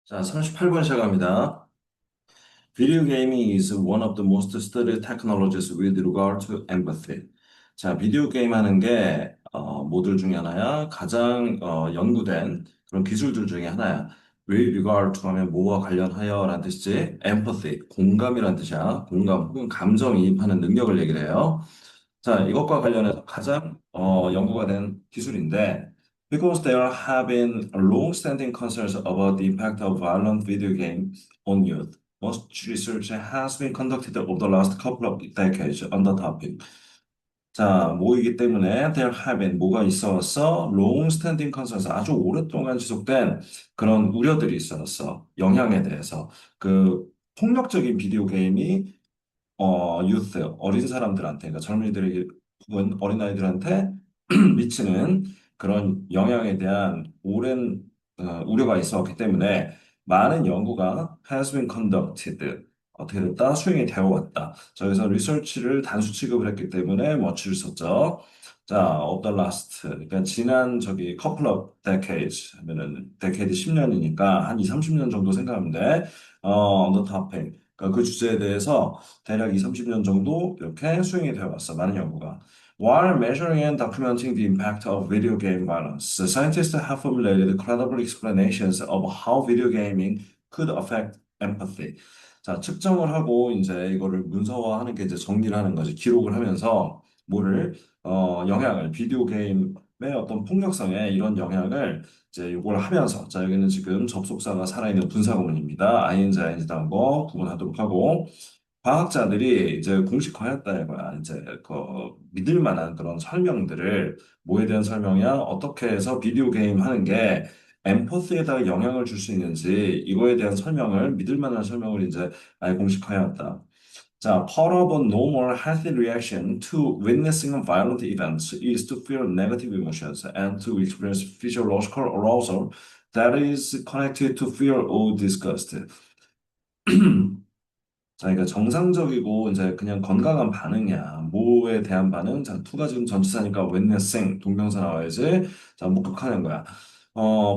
자, 38번 시작합니다. Video gaming is one of the most studied technologies with regard to empathy. 자, 비디오 게임 하는 게 모듈 중에 하나야. 가장 연구된 그런 기술들 중에 하나야. with regard to 하면 뭐와 관련하여 라는 뜻이지. empathy, 공감이라는 뜻이야. 공감 혹은 감정이입하는 능력을 얘기를 해요. 자, 이것과 관련해서 가장 연구가 된 기술인데, because there have been long-standing concerns about the impact of violent video games on youth, much research has been conducted over the last couple of decades on the topic. 자, 뭐이기 때문에 there have been 뭐가 있었어? long-standing concerns 아주 오랫동안 지속된 그런 우려들이 있었어. 영향에 대해서. 그 폭력적인 비디오 게임이 유스, 어린 사람들한테, 그러니까 젊은이들에게 혹은 어린아이들한테 미치는 그런 영향에 대한 오랜 우려가 있었기 때문에 많은 연구가 has been conducted. 어떻게 됐다? 수행이 되어 왔다. 자, 여기서 리서치를 단수 취급을 했기 때문에 뭐치를 썼죠. 자, of the last. 그러니까 지난 저기 couple of decades 하면은 decade 10년이니까 한 2, 30년 정도 생각하면 돼. on the topic. 그러니까 그 주제에 대해서 대략 2, 30년 정도 이렇게 수행이 되어 왔어. 많은 연구가. While measuring and documenting the impact of video game violence, the scientists have formulated credible explanations of how video gaming could affect empathy. 자, 측정을 하고 이제 이거를 문서화하는 게 이제 정리를 하는 거지. 기록을 하면서 뭐를 영향을 비디오 게임의 어떤 폭력성에 이런 영향을 이제 이걸 하면서 자 여기는 지금 접속사가 살아있는 분사구문입니다. ing, ing 다음 거 구분하도록 하고 과학자들이 이제 공식화했다 이거야. 이제 그 믿을 만한 그런 설명들을 뭐에 대한 설명이야? 어떻게 해서 비디오 게임 하는 게 엠퍼스에다가 영향을 줄 수 있는지 이거에 대한 설명을 믿을 만한 설명을 이제 아예 공식화해왔다. 자, part of a normal healthy reaction to witnessing violent events is to feel negative emotions and to experience physiological arousal that is connected to fear or disgust. 자, 그러니까 정상적이고 이제 그냥 건강한 반응이야. 뭐에 대한 반응? 자, 투가 지금 전치사니까 witnessing 동명사 나와야지. 자, 목격하는 거야.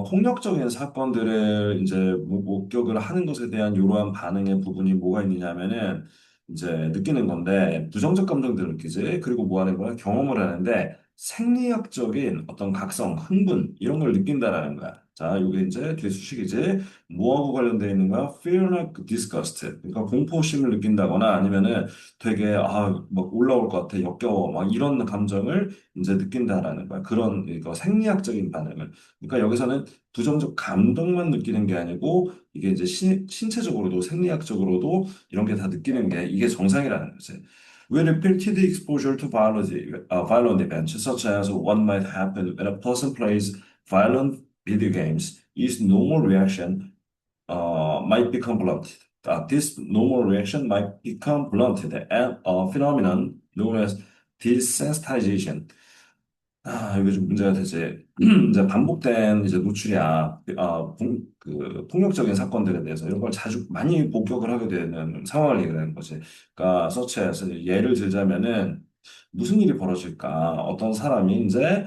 폭력적인 사건들을 이제 목격을 하는 것에 대한 이러한 반응의 부분이 뭐가 있느냐면은 이제 느끼는 건데 부정적 감정들을 느끼지. 그리고 뭐 하는 거야? 경험을 하는데 생리학적인 어떤 각성, 흥분 이런 걸 느낀다라는 거야. 자, 이게 이제 뒤에 수식이지. 뭐하고 관련되어 있는 거야? Feel like disgust. 그러니까 공포심을 느낀다거나 아니면은 되게 막 올라올 것 같아, 역겨워, 막 이런 감정을 이제 느낀다라는 거야. 그런 이거 생리학적인 반응을. 그러니까 여기서는 부정적 감동만 느끼는 게 아니고 이게 이제 신체적으로도 생리학적으로도 이런 게 다 느끼는 게 이게 정상이라는 거지. When repeated exposure to violent events, such as what might happen when a person plays violent video games, is normal reaction might become blunted. This normal reaction might become blunted and a phenomenon known as desensitization. 이게 좀 문제가 되지. 이제 반복된 이제 노출이야. 그 폭력적인 사건들에 대해서 이런 걸 자주 많이 목격을 하게 되는 상황을 얘기하는 거지. 그러니까 서치해서 예를 들자면은 무슨 일이 벌어질까? 어떤 사람이 이제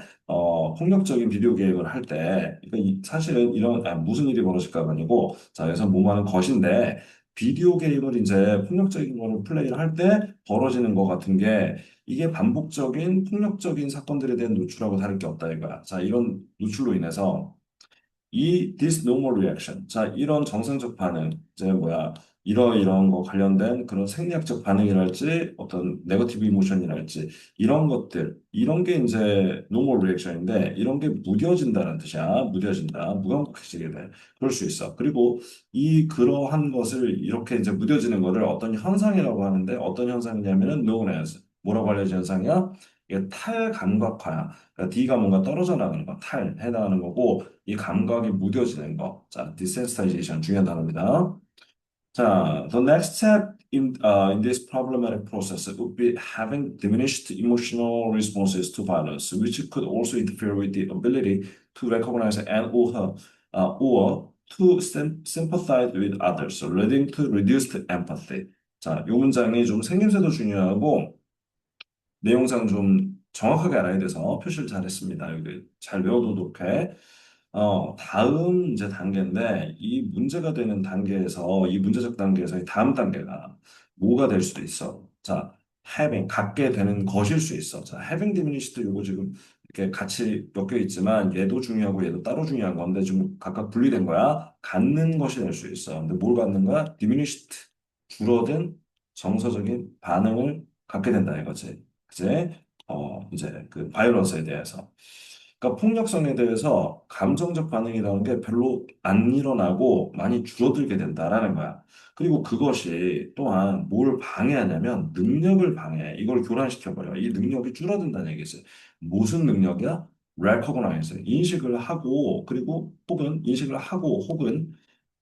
폭력적인 비디오 게임을 할 때, 그러니까 사실은 이런 무슨 일이 벌어질까가 아니고, 자, 여기서 뭐하는 것인데 비디오 게임을 이제 폭력적인 거를 플레이를 할 때 벌어지는 것 같은 게 이게 반복적인 폭력적인 사건들에 대한 노출하고 다를 게 없다 이거야. 자, 이런 노출로 인해서 이 this normal reaction. 자, 이런 정상적 반응, 이제 뭐야, 이런 거 관련된 그런 생리학적 반응이랄지, 어떤 네거티브 이모션이랄지, 이런 것들, 이런 게 이제 normal reaction인데, 이런 게 무뎌진다는 뜻이야. 무뎌진다. 무감각해지게 돼. 그럴 수 있어. 그리고 그러한 것을 이렇게 이제 무뎌지는 거를 어떤 현상이라고 하는데, 어떤 현상이냐면은 known as. 뭐라고 알려진 현상이야? 이게 탈감각화야. 그러니까 D가 뭔가 떨어져 나가는 거, 탈 해당하는 거고, 이 감각이 무뎌지는 거. 자, desensitization 중요한 단어입니다. 자, the next step in this problematic process would be having diminished emotional responses to violence, which could also interfere with the ability to recognize or to sympathize with others, leading to reduced empathy. 자, 이 문장이 좀 생김새도 중요하고 내용상 좀 정확하게 알아야 돼서 표시를 잘했습니다. 여기 잘 외워두도록 해. 다음 이제 단계인데, 이 문제가 되는 단계에서, 이 문제적 단계에서 이 다음 단계가 뭐가 될 수도 있어. 자, 갖게 되는 것일 수 있어. 자, having diminished 요거 지금 이렇게 같이 엮여 있지만, 얘도 중요하고 얘도 따로 중요한 건데, 좀 각각 분리된 거야. 갖는 것이 될 수 있어. 근데 뭘 갖는 거야? diminished. 줄어든 정서적인 반응을 갖게 된다 이거지. 그제? 이제 그 바이러스에 대해서. 그러니까 폭력성에 대해서 감정적 반응이라는 게 별로 안 일어나고 많이 줄어들게 된다라는 거야. 그리고 그것이 또한 뭘 방해하냐면 능력을 방해해. 이걸 교란시켜버려. 이 능력이 줄어든다는 얘기지. 무슨 능력이야? recognize, 인식을 하고, 그리고 혹은 인식을 하고, 혹은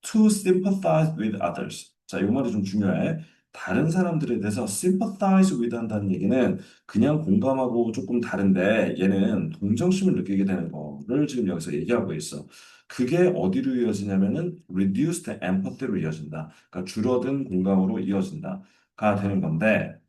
to sympathize with others. 자, 이 말이 좀 중요해. 다른 사람들에 대해서 sympathize with 한다는 얘기는 그냥 공감하고 조금 다른데 얘는 동정심을 느끼게 되는 거를 지금 여기서 얘기하고 있어. 그게 어디로 이어지냐면은 reduced empathy로 이어진다. 그러니까 줄어든 공감으로 이어진다가 되는 건데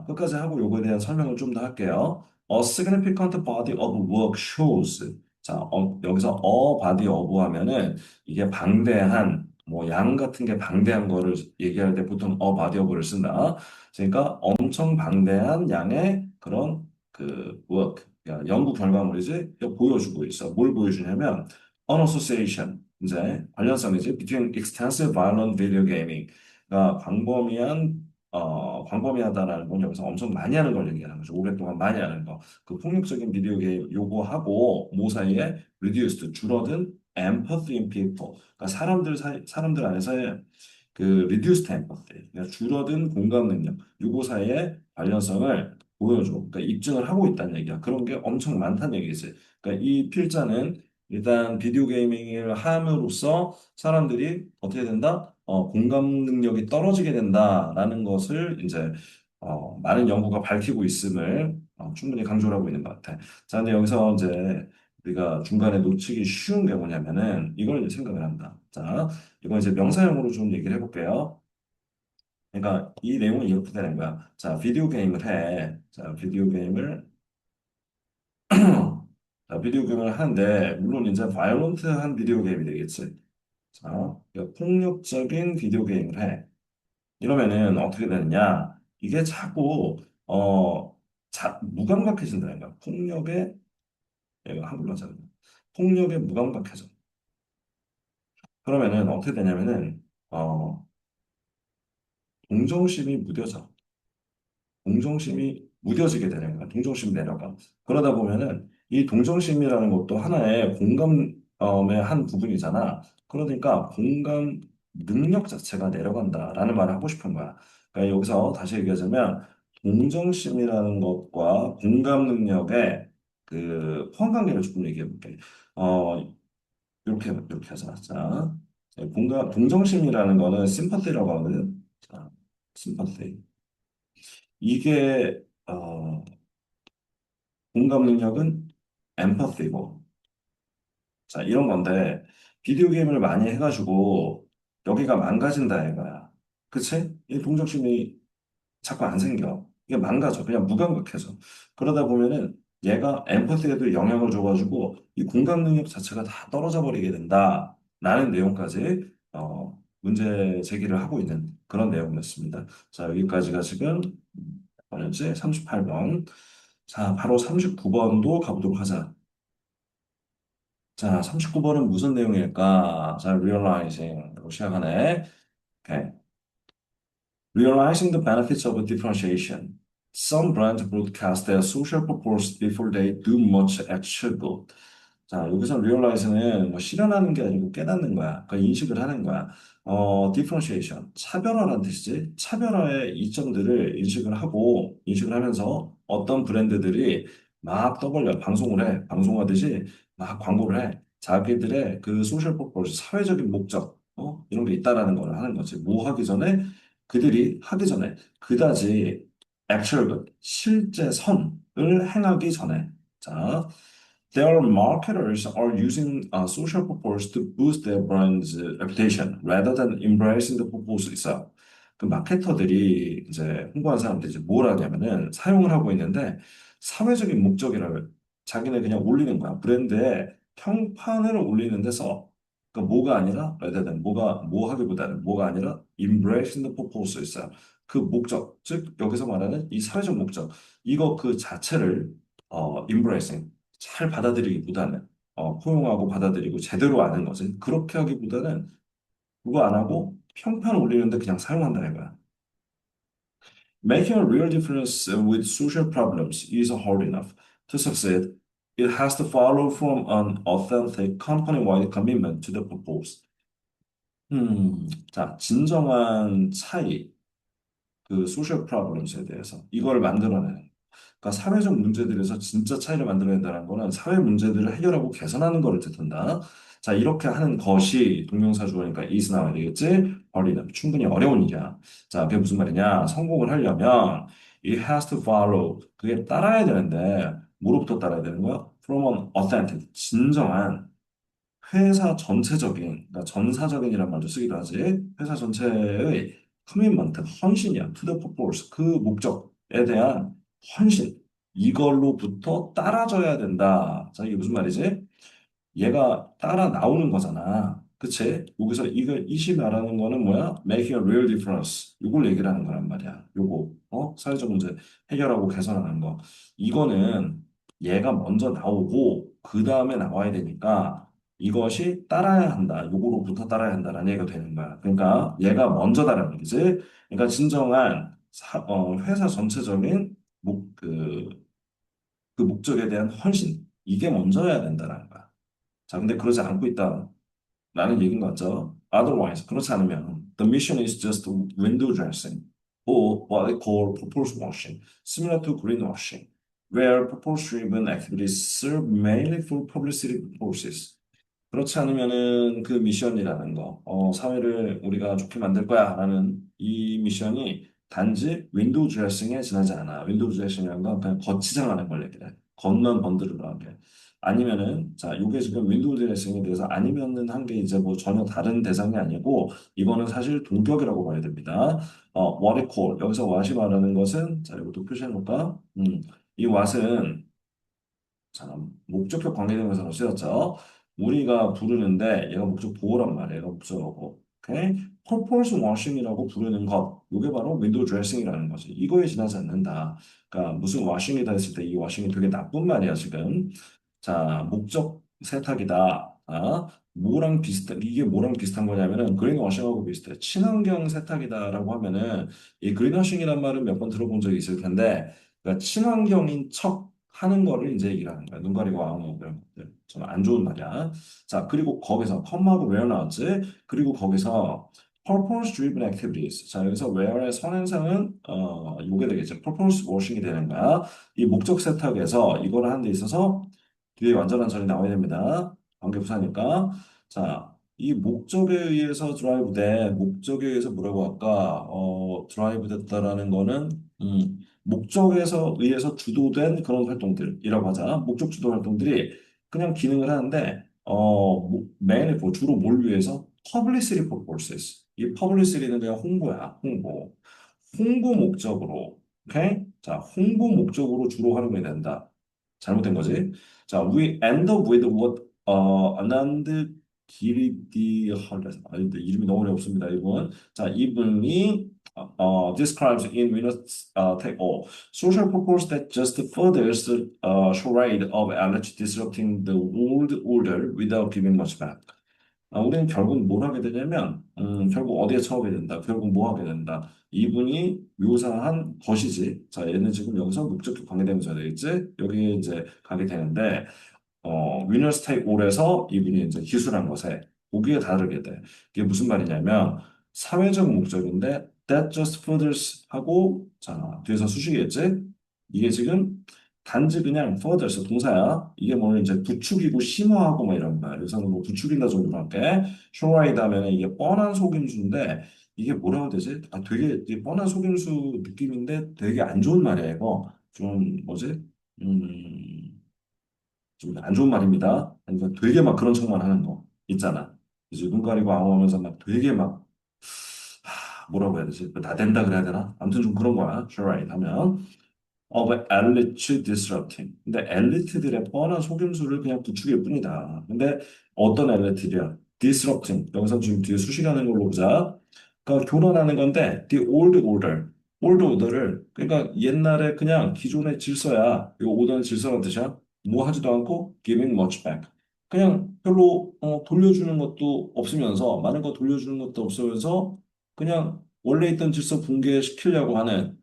끝까지 하고 요거에 대한 설명을 좀 더 할게요. A significant body of work shows. 자, 여기서 a body of 하면은 이게 방대한 뭐 양 같은 게 방대한 거를 얘기할 때 보통 a body of를 쓴다. 그러니까 엄청 방대한 양의 그런 그 work, 그러니까 연구 결과물이지 이거 보여주고 있어. 뭘 보여주냐면 an association, 이제 관련성이지 between extensive violent video gaming. 그러니까 광범위하다라는 건 여기서 엄청 많이 하는 걸 얘기하는 거죠. 오랫동안 많이 하는 거. 그 폭력적인 비디오 게임 요거하고 뭐 사이에 reduced, 줄어든 empathy in people. 그러니까 사람들 안에서의 그 reduced empathy, 그러니까 줄어든 공감 능력, 요거 사이에 관련성을 보여줘. 그러니까 입증을 하고 있다는 얘기야. 그런 게 엄청 많다는 얘기지. 그러니까 이 필자는 일단 비디오 게이밍을 함으로써 사람들이 어떻게 된다? 공감 능력이 떨어지게 된다라는 것을 이제 많은 연구가 밝히고 있음을 충분히 강조를 하고 있는 것 같아. 자, 근데 여기서 이제 우리가 중간에 놓치기 쉬운 게 뭐냐면은 이걸 이제 생각을 한다. 자, 이건 이제 명사형으로 좀 얘기를 해볼게요. 그러니까 이 내용은 이렇게 되는 거야. 자, 비디오 게임을 해. 자, 비디오 게임을 자, 비디오 게임을 하는데 물론 이제 바이올런트한 비디오 게임이 되겠지. 자, 그러니까 폭력적인 비디오 게임을 해. 이러면은 어떻게 되느냐? 이게 자꾸 무감각해진다는 거야. 폭력에 얘가 한글로 하자면 폭력에 무감각해져. 그러면은 어떻게 되냐면은 동정심이 무뎌져. 동정심이 무뎌지게 되는 거야. 동정심이 내려가. 그러다 보면은 이 동정심이라는 것도 하나의 공감의 한 부분이잖아. 그러니까 공감 능력 자체가 내려간다라는 말을 하고 싶은 거야. 그러니까 여기서 다시 얘기하자면 동정심이라는 것과 공감 능력의 그 호환관계를 조금 얘기해 볼게. 어, 이렇게 하자. 자, 동정심이라는 거는 심파티라고 하거든. 자, 심파티. 이게 공감 능력은 엠퍼시고 자 이런 건데 비디오 게임을 많이 해가지고 여기가 망가진다 이거야. 그치? 이 동정심이 자꾸 안 생겨. 이게 망가져. 그냥 무감각해져. 그러다 보면은 얘가 엠퍼시에도 영향을 줘가지고 이 공감 능력 자체가 다 떨어져 버리게 된다. 라는 내용까지 문제 제기를 하고 있는 그런 내용이었습니다. 자, 여기까지가 지금 뭐였지? 38번. 자, 바로 39번도 가보도록 하자. 자, 39번은 무슨 내용일까? 자, realizing으로 시작하네. 오케이. Realizing the benefits of differentiation. Some brands broadcast their social purpose before they do much actual good. 자, 여기서 realize는 뭐 실현하는 게 아니고 깨닫는 거야. 그러니까 인식을 하는 거야. differentiation. 차별화라는 뜻이지. 차별화의 이점들을 인식을 하면서 어떤 브랜드들이 막 떠벌려. 방송을 해. 방송하듯이 막 광고를 해. 자기들의 그 소셜 퍼포스, 사회적인 목적, 이런 게 있다라는 걸 하는 거지. 뭐 하기 전에 그들이 하기 전에 그다지 actual good, 실제 선을 행하기 전에 자, their marketers are using social purpose to boost their brand's reputation rather than embracing the purpose itself. 그 마케터들이 이제 홍보하는 사람들이 이제 뭘 하냐면은 사용을 하고 있는데 사회적인 목적이라고 자기네 그냥 올리는 거야. 브랜드에 평판을 올리는데 써. 그러니까 뭐가 아니라 rather than 뭐가 뭐 하기보다는 뭐가 아니라 embracing the purpose 있어요. 그 목적, 즉 여기서 말하는 이 사회적 목적, 이거 그 자체를 embracing 잘 받아들이기보다는 포용하고 받아들이고 제대로 아는 거지. 그렇게 하기보다는 그거 안 하고 평판 올리는데 그냥 사용한다 이거야. Making a real difference with social problems is hard enough. To succeed, it has to follow from an authentic company-wide commitment to the purpose. 자, 진정한 차이, 그 social problems에 대해서 이걸 만들어내는. 그러니까 사회적 문제들에서 진짜 차이를 만들어낸다는 거는 사회 문제들을 해결하고 개선하는 거를 뜻한다. 자, 이렇게 하는 것이 동명사 주어니까 is 나와야 되겠지? 어리는 충분히 어려운 일이야. 자, 그게 무슨 말이냐? 성공을 하려면 it has to follow. 그게 따라야 되는데 뭐로부터 따라야 되는 거야? From an authentic, 진정한 회사 전체적인, 그러니까 전사적인이란 말도 쓰기도 하지. 회사 전체의 커밋먼트, 헌신이야. To the purpose, 그 목적에 대한 헌신. 이걸로부터 따라줘야 된다. 자, 이게 무슨 말이지? 얘가 따라 나오는 거잖아. 그치? 여기서 이걸 이시 말하는 거는 뭐야? Making a real difference. 이걸 얘기를 하는 거란 말이야. 요거, 사회적 문제 해결하고 개선하는 거. 이거는 얘가 먼저 나오고 그 다음에 나와야 되니까 이것이 따라야 한다. 요거로부터 따라야 한다라는 얘기가 되는 거야. 그러니까 얘가 먼저다라는 얘기지. 그러니까 진정한 회사 전체적인 그 목적에 대한 헌신. 이게 먼저여야 된다라는 거야. 자, 근데 그러지 않고 있다라는 얘기인 것 같죠? Otherwise, 그렇지 않으면 the mission is just window dressing or what they call purpose washing, similar to greenwashing, where purpose-driven activities serve mainly for publicity purposes. 그렇지 않으면은 그 미션이라는 거, 사회를 우리가 좋게 만들 거야 라는 이 미션이 단지 윈도우 드레싱에 지나지 않아. 윈도우 드레싱이라는 건 그냥 거치장하는 걸 얘기해. 겉만 번드르르한 게. 아니면은, 자, 요게 지금 윈도우 드레싱에 대해서 아니면은 한 게 이제 뭐 전혀 다른 대상이 아니고, 이거는 사실 동격이라고 봐야 됩니다. what it call. 여기서 what이 말하는 것은, 자, 이것도 표시해 놓을까? 이 what은 자, 목적격 관계대명사로 쓰였죠. 우리가 부르는데 얘가 목적 보호란 말이에요. 얘가 목적어고. 오케이? purpose washing이라고 부르는 것. 이게 바로 window dressing이라는 거지. 이거에 지나지 않는다. 그러니까 무슨 washing이다 했을 때 이 washing이 되게 나쁜 말이야, 지금. 자, 목적 세탁이다. 이게 뭐랑 비슷한 거냐면은 그린워싱하고 비슷해. 친환경 세탁이다라고 하면은 이 그린워싱이란 말은 몇 번 들어본 적이 있을 텐데 그러니까 친환경인 척 하는 거를 이제 얘기하는 거야. 눈 가리고 아무 이런 것들. 좀 안 좋은 말이야. 자, 그리고 거기서 컴하고 where 나왔지? 그리고 거기서 purpose driven activities. 자, 여기서 where의 선행사는 요게 되겠죠. purpose washing이 되는 거야. 이 목적 세탁에서 이거를 하는 데 있어서 뒤에 완전한 절이 나와야 됩니다. 관계부사니까. 자, 이 목적에 의해서 드라이브 돼. 목적에 의해서 뭐라고 할까? 드라이브 됐다라는 거는 목적에서 의해서 주도된 그런 활동들이라고 하자. 목적 주도 활동들이 그냥 기능을 하는데 메인에 주로 뭘 위해서? publicity purposes. 이 publicity는 그냥 홍보야. 홍보. 홍보 목적으로. 오케이? 자, 홍보 목적으로 주로 활용이 된다. 잘못된 거지. 자, we end up with what 아난드 기리디 할레스. 아, 근데 이름이 너무 어렵습니다, 이분. 자, 이분이 describes in Venus take all social purpose that just furthers the charade of alleged disrupting the old order without giving much back. 우리는 결국 뭘 하게 되냐면, 결국 어디에 처하게 된다. 결국 뭐 하게 된다. 이분이 묘사한 것이지. 자, 얘는 지금 여기서 목적격 관계대명사 되겠지? 여기에 이제 가게 되는데, 위너스 테이크 올에서 이분이 이제 기술한 것에 보기에 다르게 돼. 이게 무슨 말이냐면 사회적 목적인데 that just furthers 하고 자 뒤에서 수식이겠지? 이게 지금 단지 그냥 furthers 동사야. 이게 뭐 이제 부추기고 심화하고 뭐 이런 거야. 그래서 뭐 부추긴다 정도로 할게. show 하면 이게 뻔한 속임수인데 이게 뭐라고 해야 되지? 되게 이게 뻔한 속임수 느낌인데 되게 안 좋은 말이야 이거. 좀 뭐지? 좀 안 좋은 말입니다. 그러니까 되게 막 그런 척만 하는 거 있잖아. 이제 눈 가리고 아웅하면서 막 되게 막 뭐라고 해야 되지? 나댄다 그래야 되나? 아무튼 좀 그런 거야. Sure right 하면 of elite disrupting. 근데 엘리트들의 뻔한 속임수를 그냥 부추길 뿐이다. 근데 어떤 엘리트냐? disrupting. 여기서 지금 뒤에 수식하는 걸로 보자. 그러니까 교란하는 건데 the old order. old order를 그러니까 옛날에 그냥 기존의 질서야. 이거 오더는 질서란 뜻이야. 뭐 하지도 않고 giving much back. 그냥 별로 돌려주는 것도 없으면서 많은 거 돌려주는 것도 없으면서 그냥 원래 있던 질서 붕괴시키려고 하는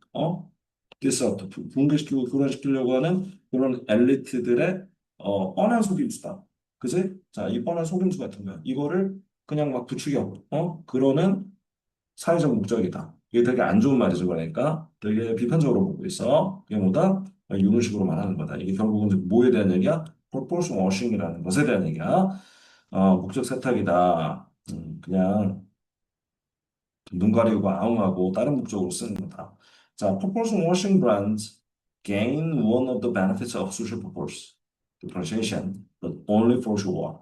디스럽트, 붕괴시키고 교란시키려고 하는 그런 엘리트들의 뻔한 속임수다. 그지? 자, 이 뻔한 속임수 같은 거야. 이거를 그냥 막 부추겨, 그러는 사회적 목적이다. 이게 되게 안 좋은 말이죠. 그러니까 되게 비판적으로 보고 있어. 그게 뭐다? 이런 식으로 말하는 거다. 이게 결국은 이제 뭐에 대한 얘기야? purpose washing이라는 것에 대한 얘기야. 목적 세탁이다. 그냥 눈 가리고 아웅하고 다른 목적으로 쓰는 거다. 자, purpose washing brands gain one of the benefits of social purpose differentiation, but only for sure.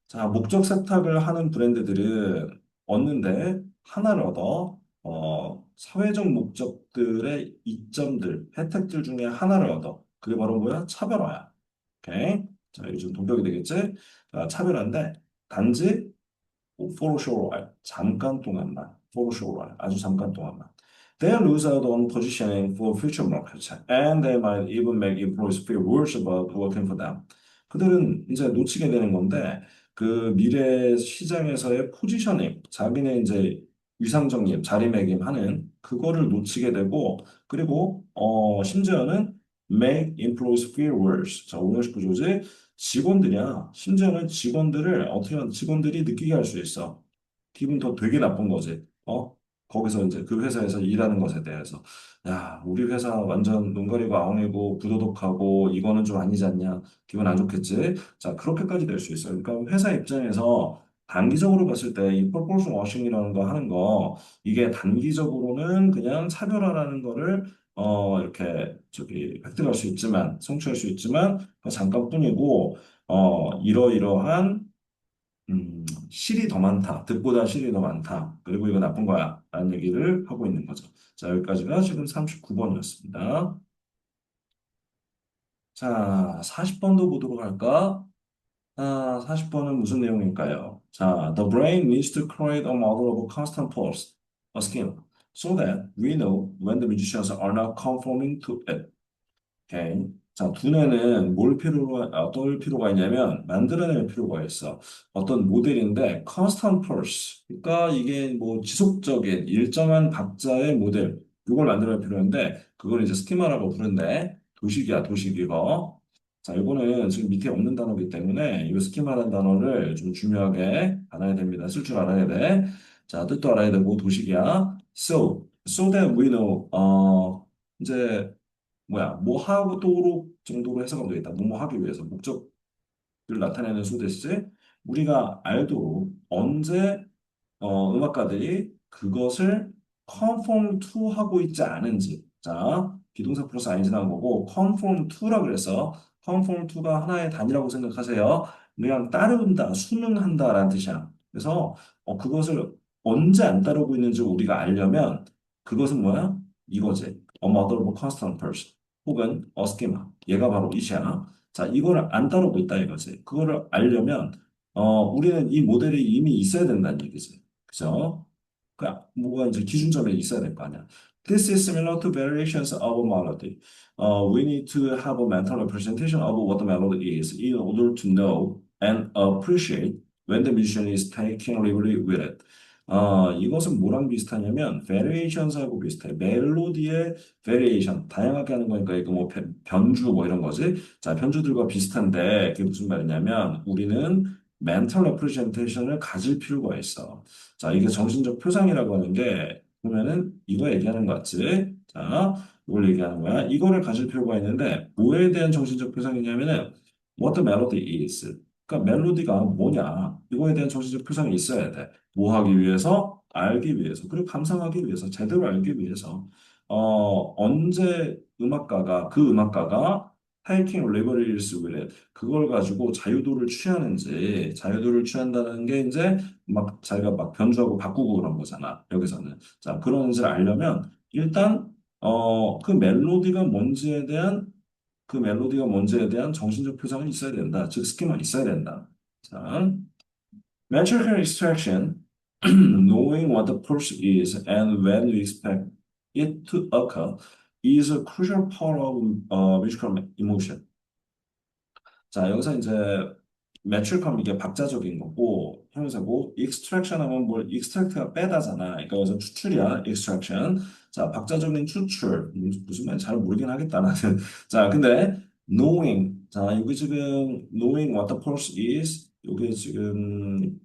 자, 목적 세탁을 하는 브랜드들은 얻는데 하나를 얻어 사회적 목적들의 이점들, 혜택들 중에 하나를 얻어. 그게 바로 뭐야? 차별화야. 오케이? 자, 이게 좀 동격이 되겠지? 자, 차별화인데 단지 for a short while. 잠깐 동안만. for a short while. 아주 잠깐 동안만. They lose out on positioning for future markets, and they might even make employees feel worse about working for them. 그들은 이제 놓치게 되는 건데, 그 미래 시장에서의 포지셔닝, 자기네 이제 위상정립, 자리매김하는 그거를 놓치게 되고, 그리고 심지어는 make employees feel worse. 자, 오ner십 구조지. 직원들이야. 심지어는 직원들을 어떻게 하면 직원들이 느끼게 할 수 있어. 기분 더 되게 나쁜 거지. 거기서 이제 그 회사에서 일하는 것에 대해서. 야, 우리 회사 완전 눈 가리고 아웅이고 부도덕하고 이거는 좀 아니지 않냐. 기분 안 좋겠지. 자, 그렇게까지 될 수 있어요. 그러니까 회사 입장에서 단기적으로 봤을 때 이 퍼포먼스 워싱이라는 거 하는 거 이게 단기적으로는 그냥 차별화라는 거를 이렇게 저기 획득할 수 있지만 성취할 수 있지만 잠깐뿐이고 이러이러한 실이 더 많다. 득보다 실이 더 많다. 그리고 이거 나쁜 거야. 라는 얘기를 하고 있는 거죠. 자, 여기까지가 지금 39번이었습니다. 자, 40번도 보도록 할까? 40번은 무슨 내용일까요? 자, the brain needs to create a model of a constant pulse, a scheme, so that we know when the musicians are not conforming to it. 오케이. 자, 두뇌는 어떨 필요가 있냐면, 만들어낼 필요가 있어. 어떤 모델인데, constant pulse. 그러니까 이게 뭐 지속적인 일정한 박자의 모델. 이걸 만들어낼 필요한데, 그걸 이제 스키마라고 부른대. 도식이야, 도식 이거. 자, 이거는 지금 밑에 없는 단어이기 때문에, 이 스키마라는 단어를 좀 중요하게 알아야 됩니다. 쓸 줄 알아야 돼. 자, 뜻도 알아야 되고, 도식이야. So that we know, 이제, 뭐 하도록 정도로 해석하면 되겠다. 뭐뭐 하기 위해서 목적을 나타내는 소대시 우리가 알도록 언제 음악가들이 그것을 conform to 하고 있지 않은지. 자, 비동사 플러스 ing 나온 거고 conform to라 그래서 conform to가 하나의 단위라고 생각하세요. 그냥 따른다, 순응한다라는 뜻이야. 그래서 그것을 언제 안 따르고 있는지 우리가 알려면 그것은 뭐야? 이거지. A model of a constant person. 혹은 a schema. 얘가 바로 이시야. 자, 이거를 안 따르고 있다 이거지. 그거를 알려면 우리는 이 모델이 이미 있어야 된다는 얘기지. 그죠? 뭐가 이제 기준점에 있어야 될 거 아니야. This is similar to variations of a melody. We need to have a mental representation of what the melody is in order to know and appreciate when the musician is taking liberty with it. 이것은 뭐랑 비슷하냐면 variations하고 비슷해. 멜로디의 variation, 다양하게 하는 거니까 이거 뭐 변주 뭐 이런 거지. 자, 변주들과 비슷한데 그게 무슨 말이냐면 우리는 mental representation을 가질 필요가 있어. 자, 이게 정신적 표상이라고 하는 게 보면은 이거 얘기하는 거 같지? 자, 이걸 얘기하는 거야. 이거를 가질 필요가 있는데 뭐에 대한 정신적 표상이냐면은 what the melody is. 그러니까 멜로디가 뭐냐? 이거에 대한 정신적 표상이 있어야 돼. 뭐 하기 위해서? 알기 위해서. 그리고 감상하기 위해서. 제대로 알기 위해서. 언제 그 음악가가 taking liberties with it. 그걸 가지고 자유도를 취하는지, 자유도를 취한다는 게 이제 막 자기가 막 변주하고 바꾸고 그런 거잖아. 여기서는. 자, 그런지를 알려면 일단 그 멜로디가 뭔지에 대한 정신적 표상은 있어야 된다. 즉, 스키마 있어야 된다. 자, metrical extraction, knowing what the pulse is and when we expect it to occur, is a crucial part of musical emotion. 자, 여기서 이제 매출컴 이게 박자적인 거고 형용사고 extraction 하면 뭘 extract가 빼다잖아. 그러니까 여기서 추출이야. extraction. 자, 박자적인 추출. 무슨 말인지 잘 모르긴 하겠다 나는. 자, 근데 knowing. 자, 여기 지금 knowing what the pulse is. 여기 지금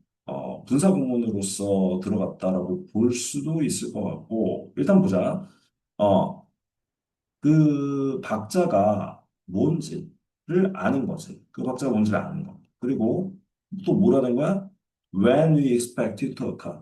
분사 구문으로서 들어갔다라고 볼 수도 있을 것 같고 일단 보자. 어, 그 박자가 뭔지를 아는 거지. 그 박자가 뭔지를 아는 거. 그리고 또 뭐라는 거야? When we expect it to occur.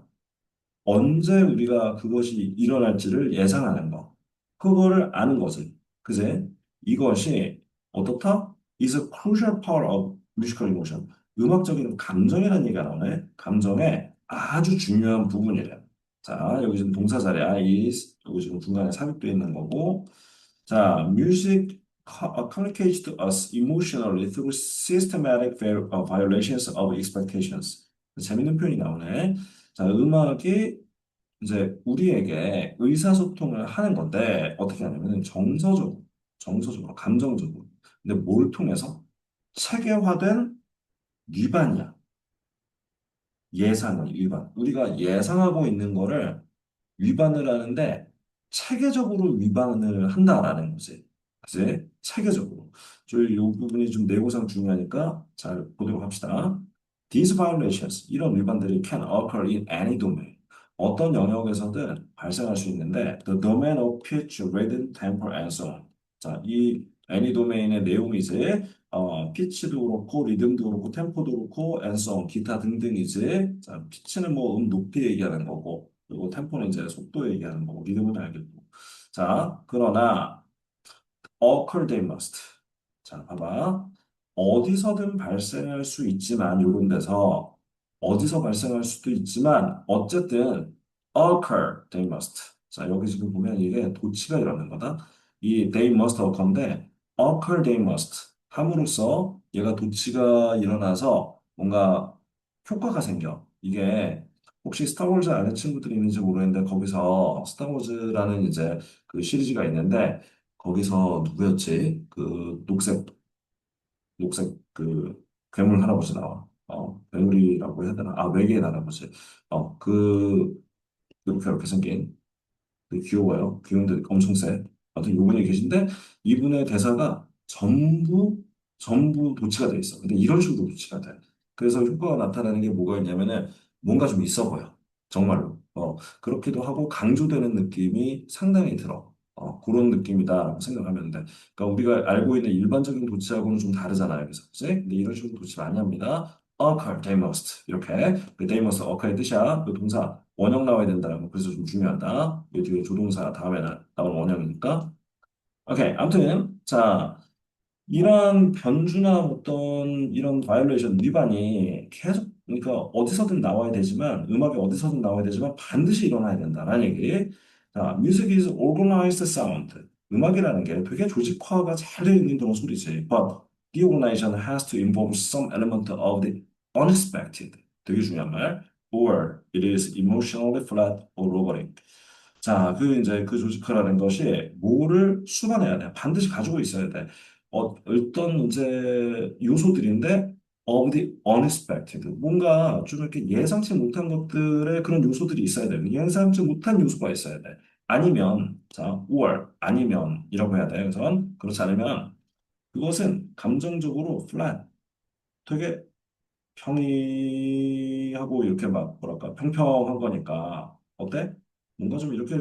언제 우리가 그것이 일어날지를 예상하는 거. 그거를 아는 거지. 그제? 이것이 어떻다? is a crucial part of musical emotion. 음악적인 감정이라는 얘기가 나오네. 감정의 아주 중요한 부분이래. 자, 여기 지금 동사 자리야. is. 여기 지금 중간에 삽입되어 있는 거고. 자, music communicates to us emotionally through systematic violations of expectations. 재밌는 표현이 나오네. 자, 음악이 이제 우리에게 의사소통을 하는 건데 어떻게 하냐면 정서적으로, 감정적으로. 근데 뭘 통해서? 체계화된 위반이야. 예상은 위반. 우리가 예상하고 있는 거를 위반을 하는데 체계적으로 위반을 한다라는 거지. 그치? 체계적으로. 저희 이 부분이 좀 내고상 중요하니까 잘 보도록 합시다. These violations, 이런 위반들이 can occur in any domain. 어떤 영역에서든 발생할 수 있는데 the domain of pitch, rhythm, tempo, and so on. 자, 이 any domain의 내용이지 피치도 그렇고 리듬도 그렇고 템포도 그렇고 and so on, 기타 등등이지. 자, 피치는 뭐 높이 얘기하는 거고 그리고 템포는 이제 속도 얘기하는 거고 리듬은 알겠고. 자, 그러나 occur they must. 자, 봐봐. 어디서든 발생할 수 있지만 요런 데서 어디서 발생할 수도 있지만 어쨌든 occur they must. 자, 여기 지금 보면 이게 도치가 일어나는 거다. 이 they must occur인데 occur they must 함으로써 얘가 도치가 일어나서 뭔가 효과가 생겨. 이게 혹시 스타워즈 아는 친구들이 있는지 모르겠는데 거기서 스타워즈라는 이제 그 시리즈가 있는데 거기서 누구였지? 그 녹색 그 괴물 할아버지 나와. 괴물이라고 해야 되나? 아, 외계인 할아버지. 그 이렇게 생긴 귀여워요. 귀여운데 엄청 세. 아무튼 이분이 계신데 이분의 대사가 전부 도치가 돼 있어. 근데 이런 식으로 도치가 돼. 그래서 효과가 나타나는 게 뭐가 있냐면은 뭔가 좀 있어 보여. 정말로. 그렇기도 하고 강조되는 느낌이 상당히 들어. 그런 느낌이다라고 생각하면 돼. 그러니까 우리가 알고 있는 일반적인 도치하고는 좀 다르잖아요. 그래서 그치? 근데 이런 식으로 도치 많이 합니다. occur, they must. 이렇게. 그 they must occur의 뜻이야. 그 동사. 원형 나와야 된다는 거. 그래서 좀 중요하다. 이 뒤에 조동사 다음에 나올 원형이니까. 오케이. 아무튼, 자, 이런 변주나 어떤 이런 바이올레이션 위반이 계속, 그러니까 어디서든 나와야 되지만, 음악이 어디서든 나와야 되지만 반드시 일어나야 된다라는 얘기. 자, music is organized sound. 음악이라는 게 되게 조직화가 잘 되어 있는 그런 소리지. But the organization has to involve some element of the unexpected. 되게 중요한 말. Or it is emotionally flat or robotic. 자, 이제 그 조직화라는 것이 뭐를 수반해야 돼. 반드시 가지고 있어야 돼. 어떤 이제 요소들인데 of the unexpected. 뭔가 좀 이렇게 예상치 못한 것들의 그런 요소들이 있어야 돼. 예상치 못한 요소가 있어야 돼. 아니면, 자, or, 아니면이라고 해야 돼. 우선, 그렇지 않으면 그것은 감정적으로 flat, 되게 평이하고 이렇게 막 뭐랄까 평평한 거니까 어때? 뭔가 좀 이렇게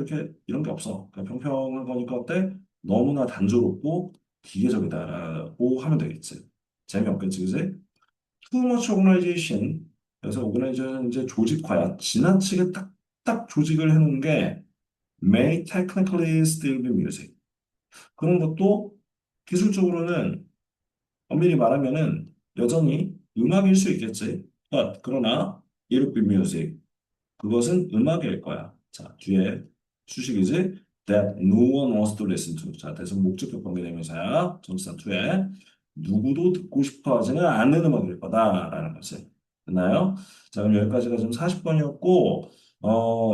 이런 게 없어. 그냥 평평한 거니까 어때? 너무나 단조롭고 기계적이다라고 하면 되겠지. 재미없겠지, 그지? Too much organization. 그래서 organization은 이제 조직화야. 지나치게 딱딱 조직을 해놓은 게 may technically still be music. 그런 것도 기술적으로는 엄밀히 말하면은 여전히 음악일 수 있겠지. 그러나 it would be music. 그것은 음악일 거야. 자, 뒤에 수식이지. that no one wants to listen to. 자, 대신 목적격 관계대명사야. 전치사 2에 누구도 듣고 싶어 하지는 않는 음악일 거다라는 거지. 됐나요? 자, 그럼 여기까지가 지금 40번이었고,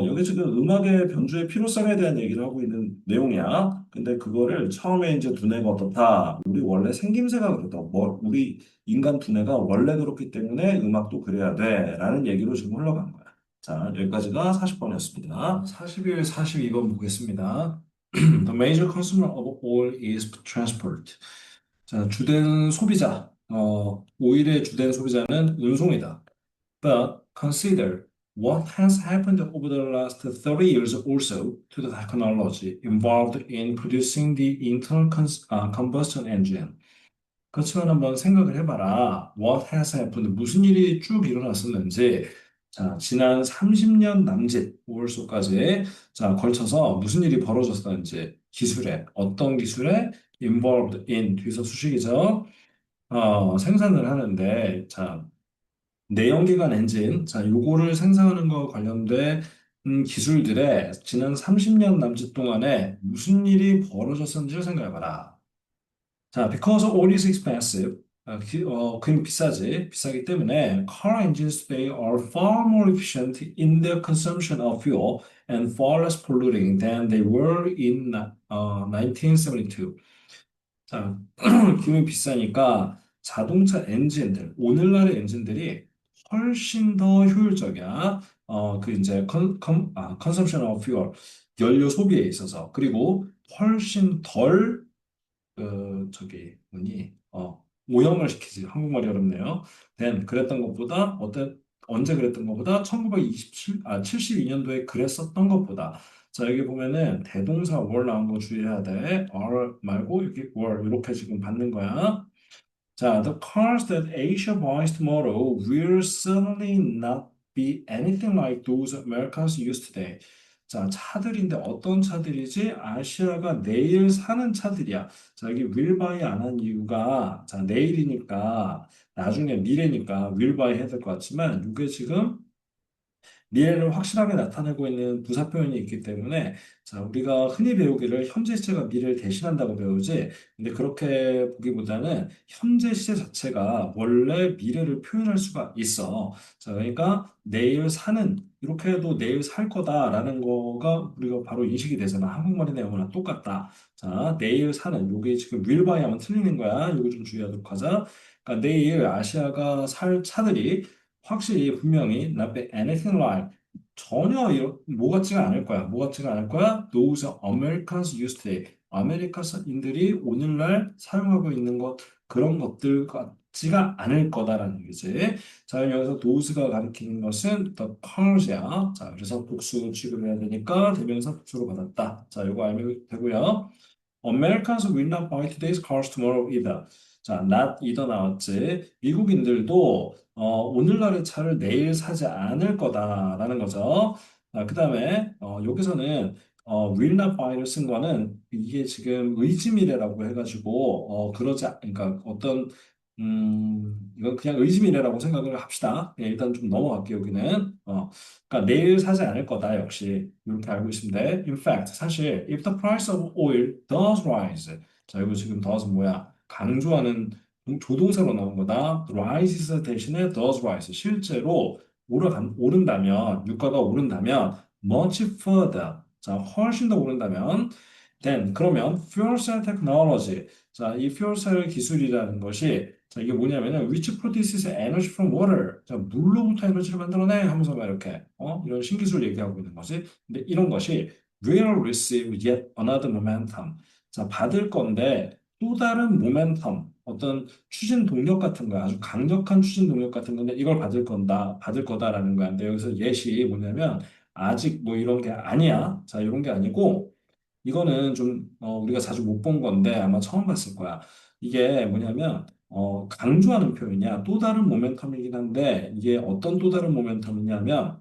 여기 지금 음악의 변주의 필요성에 대한 얘기를 하고 있는 내용이야. 근데 그거를 처음에 이제 두뇌가 어떻다. 우리 원래 생김새가 그렇다. 뭐, 우리 인간 두뇌가 원래 그렇기 때문에 음악도 그래야 돼. 라는 얘기로 지금 흘러간 거야. 자, 여기까지가 40번이었습니다. 41, 42번 보겠습니다. The major consumer of oil is transport. 자, 주된 소비자, 오일의 주된 소비자는 운송이다. But consider what has happened over the last 30 years or so to the technology involved in producing the internal combustion engine. 그렇지만 한번 생각을 해봐라. What has happened? 무슨 일이 쭉 일어났었는지. 자, 지난 30년 남짓 5월소까지 자, 걸쳐서 무슨 일이 벌어졌었는지 기술에 어떤 기술에 involved in 뒤에서 수식이죠. 생산을 하는데 자, 내연기관 엔진 자, 요거를 생산하는 거 관련된 기술들에 지난 30년 남짓 동안에 무슨 일이 벌어졌었는지를 생각해봐라. 자, because oil is expensive. 그럼 비싸지. 비싸기 때문에 car engines today are far more efficient in their consumption of fuel and far less polluting than they were in 1972. 자, 기름이 비싸니까 자동차 엔진들, 오늘날의 엔진들이 훨씬 더 효율적이야. 그 이제 consumption of fuel, 연료 소비에 있어서. 그리고 훨씬 덜 뭐니, 오염을 시키지. 한국말이 어렵네요. 그랬던 것보다, 언제 그랬던 것보다 72년도에 그랬었던 것보다. 자, 여기 보면은 대동사 were 나온 거 주의해야 돼. are 말고 여기 were 이렇게 지금 받는 거야. 자, the cars that Asia buys tomorrow will certainly not be anything like those Americans use today. 자, 차들인데 어떤 차들이지? 아시아가 내일 사는 차들이야. 자, 여기 will buy 안 한 이유가 자, 내일이니까 나중에 미래니까 will buy 해야 될 것 같지만 이게 지금 미래를 확실하게 나타내고 있는 부사 표현이 있기 때문에 자, 우리가 흔히 배우기를 현재 시제가 미래를 대신한다고 배우지. 근데 그렇게 보기보다는 현재 시제 자체가 원래 미래를 표현할 수가 있어. 자, 그러니까 내일 사는 이렇게 해도 내일 살 거다라는 거가 우리가 바로 인식이 되잖아. 한국말의 내용이랑 똑같다. 자, 내일 사는 요게 지금 will by 하면 틀리는 거야. 요거 좀 주의하도록 하자. 그러니까 내일 아시아가 살 차들이 확실히 분명히 not be anything like 전혀 뭐 같지가 않을 거야. 뭐 같지가 않을 거야? Those Americans used today. 아메리카인들이 오늘날 사용하고 있는 것 그런 것들 같지가 않을 거다라는 얘기지. 자, 여기서 those가 가리키는 것은 the cars야. 자, 그래서 복수 취급해야 되니까 대명사 복수로 받았다. 자, 이거 알면 되고요. Americans will not buy today's cars tomorrow either. 자, not either 나왔지. 미국인들도 오늘날의 차를 내일 사지 않을 거다라는 거죠. 그 다음에 여기서는 will not buy를 쓴 거는 이게 지금 의지미래라고 해가지고 그러니까 어떤 이건 그냥 의지미래라고 생각을 합시다. 예, 일단 좀 넘어갈게요, 여기는. 그러니까 내일 사지 않을 거다, 역시. 이렇게 알고 있으면 돼. In fact, 사실, if the price of oil does rise. 자, 이거 지금 does 뭐야? 강조하는 조동사로 나온 거다. rises 대신에 does rise. 실제로 오른다면, 유가가 오른다면, much further. 자, 훨씬 더 오른다면, 그러면 fuel cell technology. 자, 이 fuel cell 기술이라는 것이 자, 이게 뭐냐면은 which produces energy from water. 자, 물로부터 에너지를 만들어내 하면서 막 이렇게 이런 신기술 얘기하고 있는 거지. 근데 이런 것이 will receive yet another momentum. 자, 받을 건데 또 다른 모멘텀, 어떤 추진 동력 같은 거야. 아주 강력한 추진 동력 같은 건데 이걸 받을 거다라는 거야. 근데 여기서 예시 뭐냐면 아직 뭐 이런 게 아니야. 자, 이런 게 아니고 이거는 좀 우리가 자주 못 본 건데 아마 처음 봤을 거야. 이게 뭐냐면 강조하는 표현이야. 또 다른 모멘텀이긴 한데 이게 어떤 또 다른 모멘텀이냐면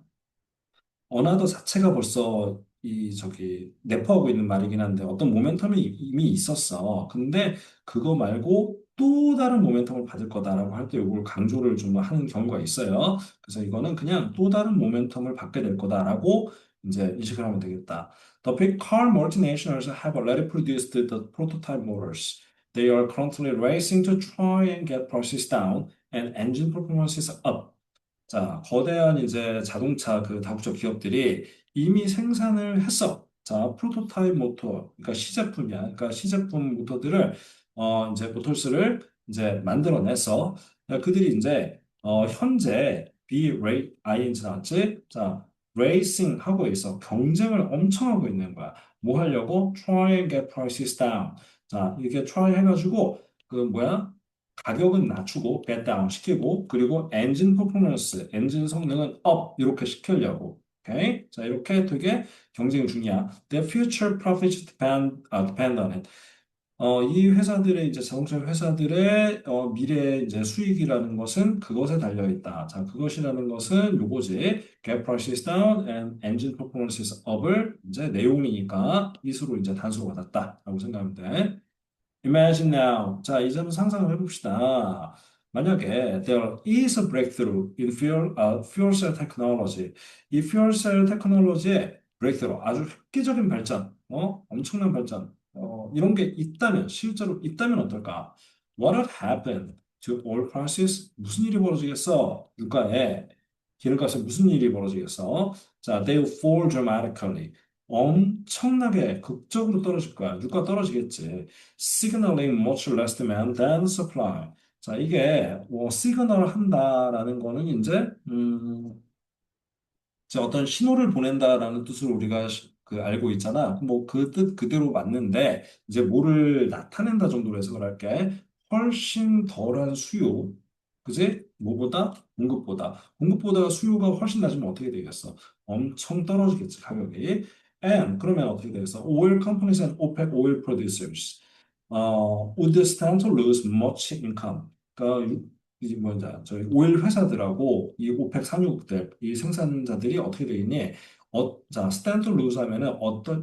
어나더 자체가 벌써 내포하고 있는 말이긴 한데 어떤 모멘텀이 이미 있었어. 근데 그거 말고 또 다른 모멘텀을 받을 거다라고 할 때 이걸 강조를 좀 하는 경우가 있어요. 그래서 이거는 그냥 또 다른 모멘텀을 받게 될 거다라고 이제 인식을 하면 되겠다. The big car multinationals have already produced the prototype motors. They are currently racing to try and get prices down and engine performances up. 자, 거대한 이제 자동차 그 다국적 기업들이 이미 생산을 했어. 자, 프로토타입 모터, 그러니까 시제품이야. 그러니까 시제품 모터들을 이제 모터스를 이제 만들어내서 그들이 이제 현재 ing 나왔지? 자, 레이싱 하고 있어. 경쟁을 엄청 하고 있는 거야. 뭐 하려고? Try and get prices down. 자, 이렇게 try 해가지고 그 뭐야? 가격은 낮추고 get down 시키고 그리고 엔진 퍼포먼스, 엔진 성능은 up 이렇게 시키려고. 오케이? 자, 이렇게 되게 경쟁 중이야. The future profits depend on it. 이 회사들의 이제 자동차 회사들의 미래 이제 수익이라는 것은 그것에 달려 있다. 자, 그것이라는 것은 요거지. Get prices down and engine performances up을 이제 내용이니까 이수로 이제 단수로 받았다라고 생각하면 돼. Imagine now. 자, 이제 한번 상상을 해봅시다. 만약에 there is a breakthrough in fuel cell technology. 이 fuel cell technology의 breakthrough, 아주 획기적인 발전, 엄청난 발전, 이런 게 있다면, 실제로 있다면 어떨까? What would happen to oil prices? 무슨 일이 벌어지겠어? 유가에, 기름값에 무슨 일이 벌어지겠어? 자, they will fall dramatically. 엄청나게 극적으로 떨어질 거야. 유가 떨어지겠지. signaling much less demand than supply. 자, 이게 시그널 한다라는 거는 이제 이제 어떤 신호를 보낸다라는 뜻으로 우리가 그 알고 있잖아. 뭐 그 뜻 그대로 맞는데 이제 뭐를 나타낸다 정도로 해석을 할게. 훨씬 덜한 수요. 그지? 뭐보다? 공급보다 수요가 훨씬 낮으면 어떻게 되겠어? 엄청 떨어지겠지, 가격이. And 그러면 어떻게 되겠어? Oil companies and OPEC oil producers would stand to lose much income. 그러니까 이제 뭐지? 저희 오일 회사들하고 이 오펙 산유국들, 이 생산자들이 어떻게 되겠니? 자, 스탠드 루즈 하면은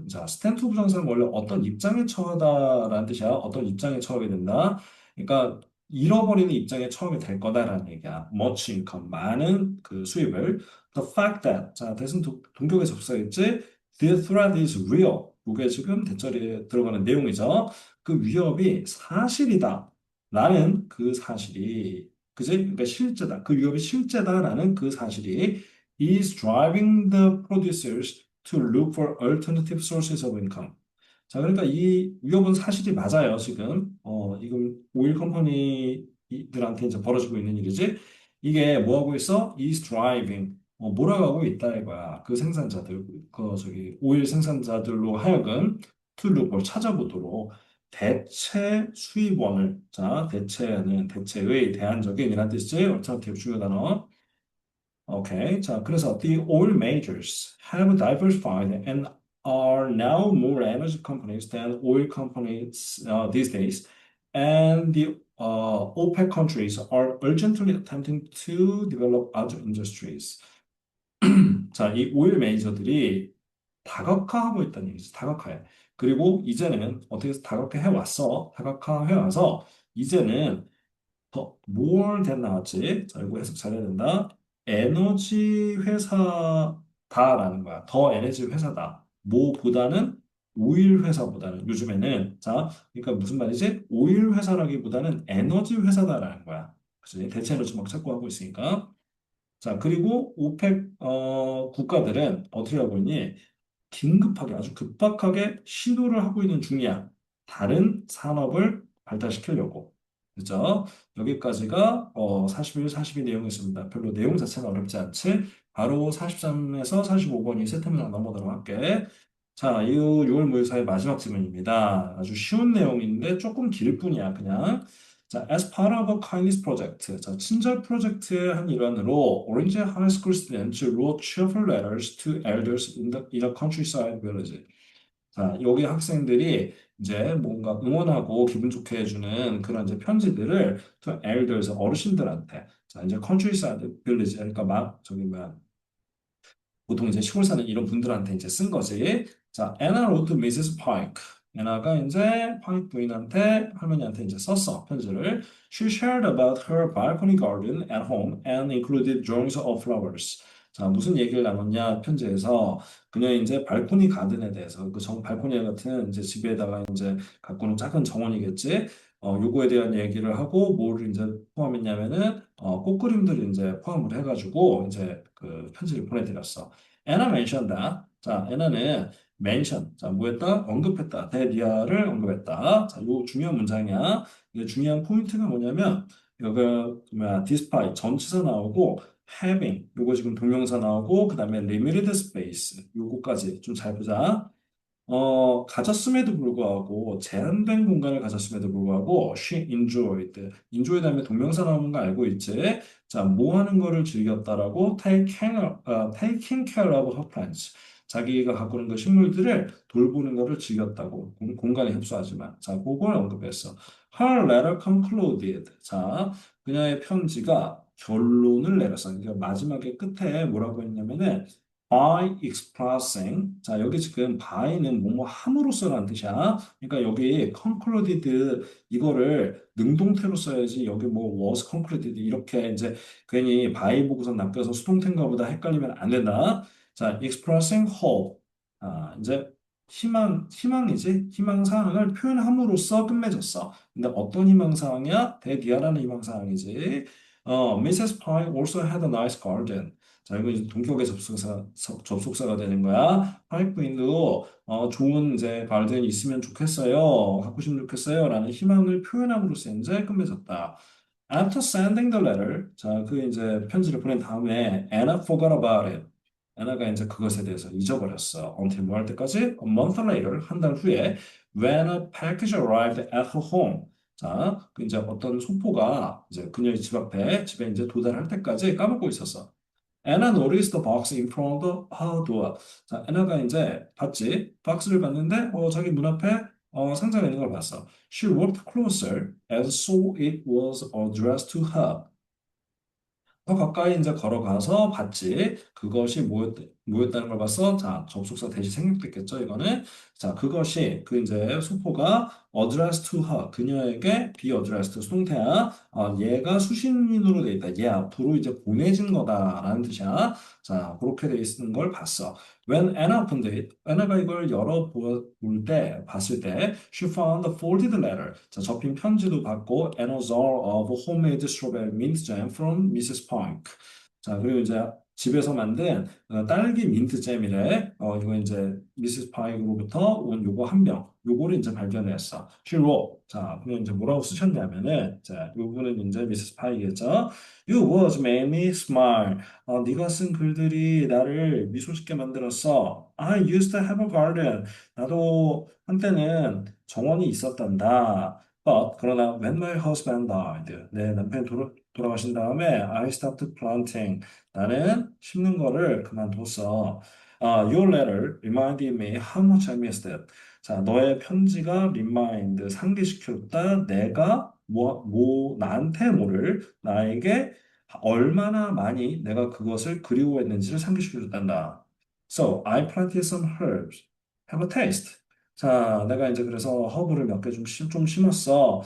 자, 스탠드 부정사는 원래 어떤 입장에 처하다라는 뜻이야. 어떤 입장에 처하게 된다. 그러니까 잃어버리는 입장에 처하게 될 거다라는 얘기야. much income, 많은 그 수입을. The fact that, 자, 대신 동격에 접속했지. The threat is real. 이게 지금 대절에 들어가는 내용이죠. 그 위협이 사실이다. 라는 그 사실이 그지? 그러니까 실제다. 그 위협이 실제다라는 그 사실이 is driving the producers to look for alternative sources of income. 자, 그러니까 이 위협은 사실이 맞아요, 지금. 지금 오일 컴퍼니들한테 이제 벌어지고 있는 일이지. 이게 뭐 하고 있어? is driving. 몰아가고 있다 이거야. 그 생산자들, 오일 생산자들로 하여금 to look for 찾아보도록 대체 수입원을, 자, 대체는 대체의 대안적인이란 뜻이지. alternative 중요 단어. 오케이. 자, 그래서 the oil majors have diversified and are now more energy companies than oil companies these days. And the OPEC countries are urgently attempting to develop other industries. 자, 이 오일 메이저들이 다각화하고 있다는 얘기죠. 다각화해. 그리고 이제는 어떻게 해서 다각화해 왔어. 다각화해 와서 이제는 더 more than 나왔지. 자, 이거 해석 잘해야 된다. 에너지 회사다라는 거야. 더 에너지 회사다. 뭐보다는 오일 회사보다는 요즘에는 자, 그러니까 무슨 말이지? 오일 회사라기보다는 에너지 회사다라는 거야. 그치? 대체 에너지 막 찾고 하고 있으니까. 자, 그리고 오펙 국가들은 어떻게 하고 있니? 긴급하게 아주 급박하게 시도를 하고 있는 중이야. 다른 산업을 발달시키려고. 그죠? 여기까지가 41, 42 내용이었습니다. 별로 내용 자체는 어렵지 않지? 바로 43에서 45번이 세트면 넘어가도록 할게. 자, 이 6월 모의사의 마지막 질문입니다. 아주 쉬운 내용인데 조금 길 뿐이야, 그냥. 자, as part of a kindness project. 자, 친절 프로젝트의 한 일환으로 Orange High School students wrote cheerful letters to elders in a countryside village. 자, 여기 학생들이 이제 뭔가 응원하고 기분 좋게 해주는 그런 이제 편지들을 to elders, 어르신들한테. 자, 이제 countryside village, 그러니까 막, 저기 뭐야, 보통 이제 시골 사는 이런 분들한테 이제 쓴 거지. 자, Anna wrote to Mrs. Pike. 애나가 이제 파이크 부인한테 할머니한테 이제 썼어 편지를. She shared about her balcony garden at home and included drawings of flowers. 자, 무슨 얘기를 나눴냐, 편지에서. 그녀 이제 발코니 가든에 대해서, 발코니 같은 이제 집에다가 이제 가꾸는 작은 정원이겠지. 요거에 대한 얘기를 하고, 뭐를 이제 포함했냐면은, 꽃그림들을 이제 포함을 해가지고, 이제 그 편지를 보내드렸어. 애나 멘션다. 자, 애나는 멘션. 자, 뭐 했다? 언급했다. 데디아를 언급했다. 자, 요 중요한 문장이야. 이게 중요한 포인트가 뭐냐면, 여기 뭐야, despite 전치사 나오고 having 요거 지금 동명사 나오고 그다음에 limited space 요거까지 좀 잘 보자. 가졌음에도 불구하고 제한된 공간을 가졌음에도 불구하고 she enjoy 다음에 동명사 나오는 거 알고 있지? 자, 뭐 하는 거를 즐겼다라고 taking care of her plants. 자기가 갖고 있는 그 식물들을 돌보는 거를 즐겼다고 공간에 협소하지만 자, 그걸 언급했어. Her letter concluded. 자, 그녀의 편지가 결론을 내렸어. 그러니까 마지막에 끝에 뭐라고 했냐면은 by expressing. 자, 여기 지금 by는 뭐뭐 함으로써라는 뜻이야. 그러니까 여기 concluded 이거를 능동태로 써야지 여기 뭐 was concluded 이렇게 이제 괜히 by 보고서 낚여서 수동태인가 보다 헷갈리면 안 된다. 자, expressing hope. 이제 희망이지? 희망사항을 표현함으로써 끝맺었어. 근데 어떤 희망사항이야? 대디아라는 희망사항이지. Mrs. Pye also had a nice garden. 자, 이거 이제 동격의 접속사가 되는 거야. 파이프인도 좋은 이제 가든이 있으면 좋겠어요. 갖고 싶으면 좋겠어요. 라는 희망을 표현함으로써 이제 끝맺었다. After sending the letter, 자, 그 이제 편지를 보낸 다음에 Anna forgot about it. 애나가 이제 그것에 대해서 잊어버렸어. Until 뭐 할 때까지? A month later, 한 달 후에 when a package arrived at her home. 자, 그 이제 어떤 소포가 이제 그녀의 집 앞에 집에 이제 도달할 때까지 까먹고 있었어. Anna noticed the box in front of her door. 자, 애나가 이제 봤지? 박스를 봤는데, 자기 문 앞에 상자가 있는 걸 봤어. She walked closer and saw it was addressed to her. 더 가까이 이제 걸어가서 봤지. 그것이 뭐였다는 걸 봤어. 자, 접속사 대시 생략됐겠죠, 이거는. 자, 그것이 그 이제 수포가 addressed to her. 그녀에게 be addressed 수동태야. 얘가 수신인으로 돼 있다. 얘 앞으로 이제 보내진 거다라는 뜻이야. 자, 그렇게 돼 있는 걸 봤어. When Anna opened it, Anna가 이걸 봤을 때, she found a folded letter. 자, 접힌 편지도 받고, and a jar of homemade strawberry mint jam from Mrs. Pike. 자, 그리고 이제 집에서 만든 딸기 민트 잼이래. 이거 이제 미스 파이로부터 온 요거 한 병. 요거를 이제 발견했어. She wrote. 자, 그럼 이제 뭐라고 쓰셨냐면은, 자, 요거는 이제 미스 파이겠죠. You words made me smile. 네가 쓴 글들이 나를 미소 짓게 만들었어. I used to have a garden. 나도 한때는 정원이 있었단다. But 그러나 when my husband died, 내 남편이 돌아가신 다음에 I stopped planting. 나는 심는 거를 그만뒀어. Your letter reminded me how much I missed it. 자, 너의 편지가 상기시켰다. 내가 나한테 나에게 얼마나 많이 내가 그것을 그리워했는지를 상기시켜줬단다. So, I planted some herbs. Have a taste. 자, 내가 이제 그래서 허브를 몇 개 좀 심었어.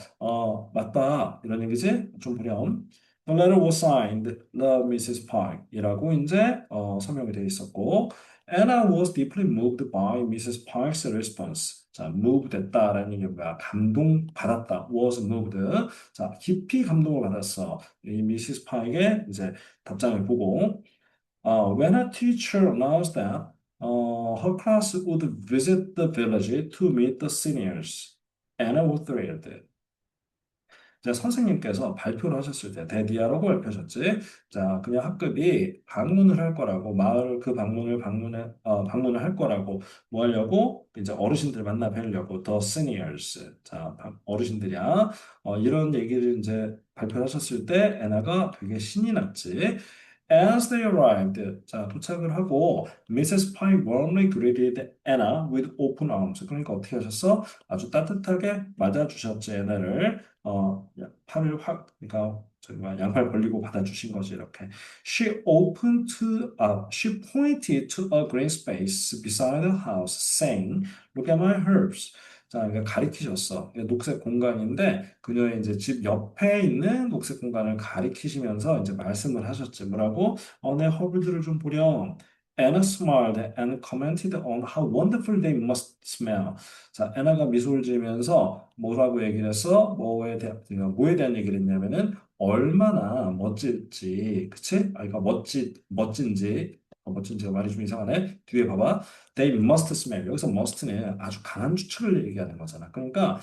맛봐. 이런 얘기지? 좀 보렴. The letter was signed, Love Mrs. Pike 이라고 이제 서명이 되어 있었고, Anna was deeply moved by Mrs. Pike's response. 자, move 됐다라는 얘기 뭐야? 감동받았다. was moved. 자, 깊이 감동을 받았어. 이 미시스 파이의 이제 답장을 보고, when a teacher announced that her class would visit the village to meet the seniors, Anna was thrilled. 이제 선생님께서 발표를 하셨을 때 대디아라고 발표하셨지. 자, 그냥 학급이 방문을 할 거라고 마을 그 방문을 할 거라고 뭐 하려고 이제 어르신들 만나 뵈려고 the seniors. 자, 어르신들이야. 이런 얘기를 이제 발표하셨을 때 애나가 되게 신이 났지. As they arrived, 자, 도착을 하고 Mrs. Pye warmly greeted Anna with open arms. 그러니까 어떻게 하셨어? 아주 따뜻하게 맞아주셨지, 애나를. 그러니까 저기 뭐 양팔 벌리고 받아주신 거지 이렇게. She pointed to a green space beside the house, saying, "Look at my herbs." 자, 그러니까 가리키셨어. 이게 녹색 공간인데 그녀의 이제 집 옆에 있는 녹색 공간을 가리키시면서 이제 말씀을 하셨지. 뭐라고? 내 허브들을 좀 보렴. Anna smiled and commented on how wonderful they must smell. 자, 애나가 미소를 지으면서 뭐라고 얘기를 했어? 뭐에 대한 얘기를 했냐면은 얼마나 멋질지, 그치? 그러니까 멋진지, 멋진지가 말이 좀 이상하네. 뒤에 봐봐. They must smell. 여기서 must는 아주 강한 추측을 얘기하는 거잖아. 그러니까,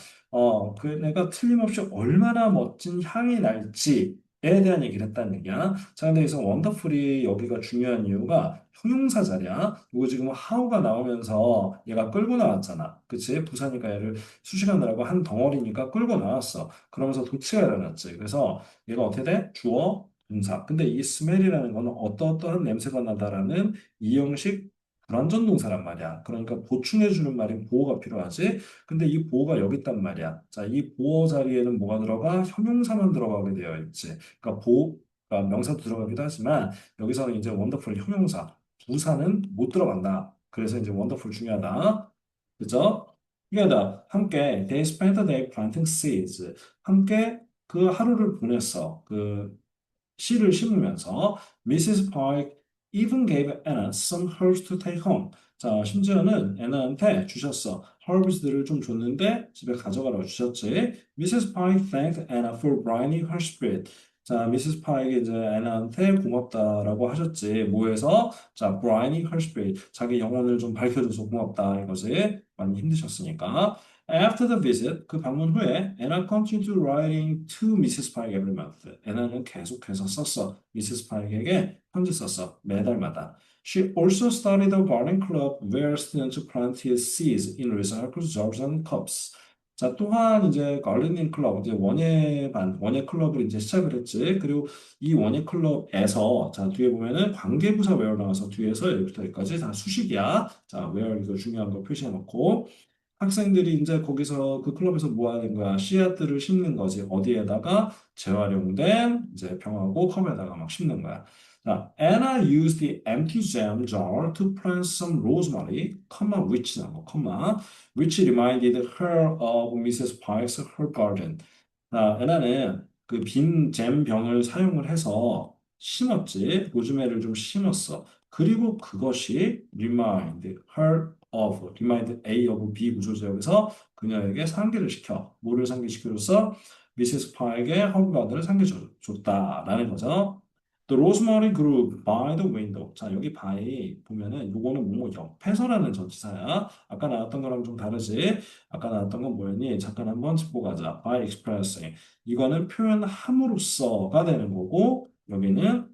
그 내가 틀림없이 얼마나 멋진 향이 날지에 대한 얘기를 했다는 얘기야. 자, 근데 여기서 wonderful이 여기가 중요한 이유가 형용사 자리야. 이거 지금 how가 나오면서 얘가 끌고 나왔잖아. 그치? 부사니까 얘를 수식하느라고 한 덩어리니까 끌고 나왔어. 그러면서 도치가 일어났지. 그래서 얘가 어떻게 돼? 주어, 동사. 근데 이 smell이라는 거는 어떠어떠한 냄새가 나다라는 이형식 불완전 동사란 말이야. 그러니까 보충해주는 말인 보호가 필요하지. 근데 이 보호가 여기 있단 말이야. 자, 이 보호 자리에는 뭐가 들어가? 형용사만 들어가게 되어 있지. 그러니까 보호가 명사도 들어가기도 하지만 여기서는 이제 원더풀 형용사, 부사는 못 들어간다. 그래서 이제 원더풀 중요하다. 그죠? 중요하다. 함께 they spent the day planting seeds. 함께 그 하루를 보냈어. 그 씨를 심으면서 Mrs. Pike even gave Anna some herbs to take home. 자, 심지어는 애나한테 주셨어. herbs들을 좀 줬는데 집에 가져가라고 주셨지. Mrs. Pike thanked Anna for brightening her spirit. 자, 미세스 파이게 이제 애나한테 고맙다라고 하셨지. 뭐해서? 자, brightening her spirit. 자기 영혼을 좀 밝혀줘서 고맙다 이거지. 많이 힘드셨으니까. After the visit, 그 방문 후에 Anna continued writing to Mrs. Pike every month. 애나는 계속해서 썼어. 미세스 파이크에게 편지 썼어. 매달마다. She also started a garden club where students planted seeds in recycled jars and cups. 자, 또한 이제 가르닝 클럽, 이제 원예 클럽을 이제 시작을 했지. 그리고 이 원예 클럽에서, 자, 뒤에 보면은 관계부사 where 나와서 뒤에서 여기부터 여기까지 다 수식이야. 자, where 이거 중요한 거 표시해 놓고. 학생들이 이제 거기서 그 클럽에서 뭐 하는 거야? 씨앗들을 심는 거지. 어디에다가 재활용된 이제 병하고 컵에다가 막 심는 거야. 자, Anna used the empty jam jar to plant some rosemary, which 나고, which reminded her of Mrs. Pike's her garden. 자, 애나는 그 빈 잼 병을 사용을 해서 심었지. 로즈메리를 좀 심었어. 그리고 그것이 remind A of B 구조지역에서 그녀에게 상기를 시켜. 뭐를 상기시켜줬어? 미세스 파에게 허브가드를 상기해줬다라는 거죠. The rosemary grew by the window. 자, 여기 by 보면은 요거는 뭐뭐 옆에서라는 전치사야. 아까 나왔던 거랑 좀 다르지? 아까 나왔던 건 뭐였니? 잠깐 한번 짚고 가자. by expressing. 이거는 표현함으로써가 되는 거고, 여기는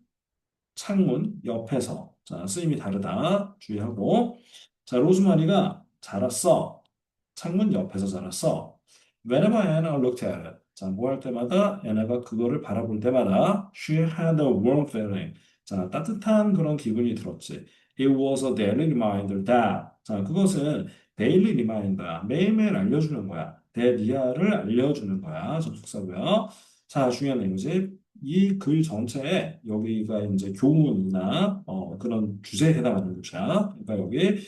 창문 옆에서. 자, 쓰임이 다르다. 주의하고. 자, 로즈마리가 자랐어. 창문 옆에서 자랐어. Whenever Anna looked at it. 자, 뭐 할 때마다 애나가 그거를 바라볼 때마다 she had a warm feeling. 자, 따뜻한 그런 기분이 들었지. It was a daily reminder that. 자, 그것은 daily reminder야. 매일매일 알려주는 거야. 대리아를 알려주는 거야. 접속사고요. 자, 중요한 내용이지. 이 글 전체에 여기가 이제 교문이나 그런 주제에 해당하는 글자. 그러니까 여기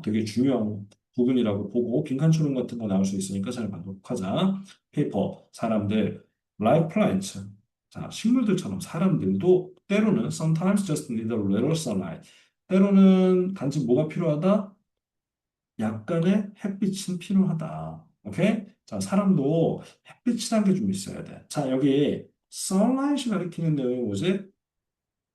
되게 중요한 부분이라고 보고 빈칸 추론 같은 거 나올 수 있으니까 잘 반복하자. 페이퍼, 사람들, like plants. 자, 식물들처럼 사람들도 때로는 sometimes just need a little sunlight. 때로는 단지 뭐가 필요하다? 약간의 햇빛은 필요하다. 오케이? 자, 사람도 햇빛이라는 게 좀 있어야 돼. 자, 여기 sunlight이 가리키는 내용이 뭐지?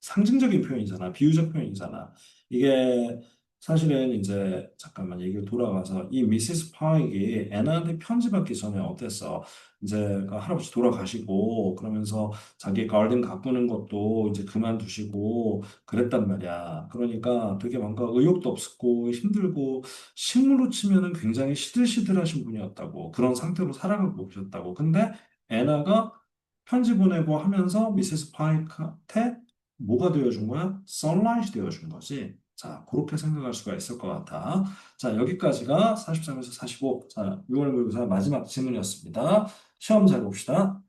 상징적인 표현이잖아. 비유적 표현이잖아. 이게 사실은 이제 잠깐만 얘기를 돌아가서 이 미시스 파익이 애나한테 편지 받기 전에 어땠어? 이제 그 할아버지 돌아가시고 그러면서 자기 가든 가꾸는 것도 이제 그만두시고 그랬단 말이야. 그러니까 되게 뭔가 의욕도 없었고 힘들고 식물로 치면은 굉장히 시들시들하신 분이었다고 그런 상태로 살아가고 계셨다고. 근데 애나가 편지 보내고 하면서 미세스 파이크한테 뭐가 되어준 거야? 선라이트 되어준 거지. 자, 그렇게 생각할 수가 있을 것 같아. 자, 여기까지가 43에서 45. 자, 6월 모의고사 마지막 질문이었습니다. 시험 잘 봅시다.